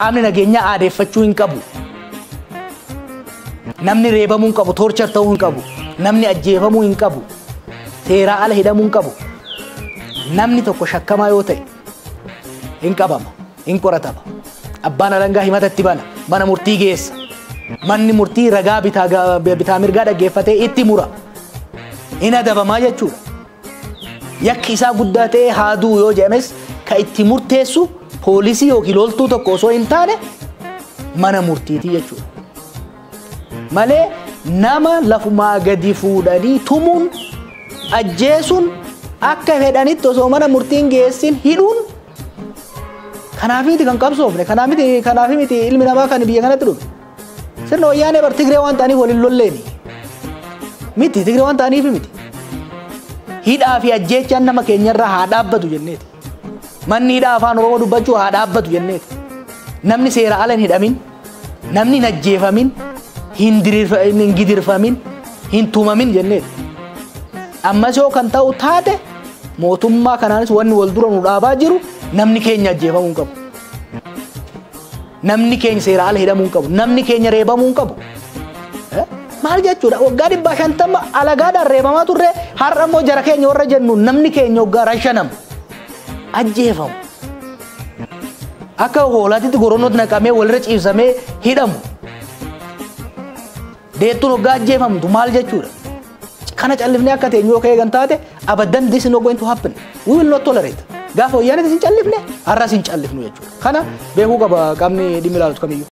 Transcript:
Amni nageenya aadeeffachuu hin qabu. Namni reebamuu hin qabu, torchar ta'uu hin qabu. Namni ajjeefamuu hin qabu. Seeraa ala hidhamuu hin qabu. Namni tokko shakkamaa yoo ta'e hin qabama, hin qoratama. Abbaan alangaa himatatti bana, mana murtii geessa. Manni murtii ragaa bitaa mirgaa dhaggeeffatee itti mura. Hin adabamaa jechuudha. Yakki isaa guddaa ta'e haaduu yoo jedhames ka itti murteessu poolisii yookiin loltuu tokko osoo hin taane mana murtiitii jechuudha. Malee nama lafumaa gadi fuudhanii tumuun ajjeesuun akka fedhanitti osoo mana murtiin geessin hidhuun kanaaf miti kan qabsoofne, kanaaf miti ilmi namaa kan biyya kanatti dhufe. Sirna wayyaanee bar Tigree waan ta'aniif waliin lolleeni. Miti Tigree waan ta'aniif miti. Hidhaa fi ajjeechaan nama keenyarraa haa dhaabbatu jenneeti. Manni hidhaa afaan Oromoo dubbachuu haa dhaabbatu jenneeti. Namni seera ala hin hidhamin, namni hin ajjeefamin, hin gidirfamin, hin tumamin jenneeti. Ammas yoo kan ta'u taate mootummaa kanaanis wanni wal dura nu dhaabaa jiru namni keenya ajjeefamuu hin qabu. Namni keenya seera ala hidhamuu hin qabu. Namni keenya reebamuu hin qabu. Maal jechuudha? Waggaa 150 alagaadhaan reebamaa turre har'a immoo jara keenya warra jennu namni keenya waggaa 5 ajjeefamu. Akka hoolaatitti goronnooti naqamee walirra ciibsamee hidhamu. Deettuun waggaa ajjeefamtu maal jechuudha? Kana callifnee akka teenyoo ka'ee kan taate abaddan this is not going to happen. We will not tolerate. Gaafa wayyaanee isin callifne har'as hin callifnu jechuudha. Kana beekuu qaba qaamni dhimmi ilaalu kamiyyuu.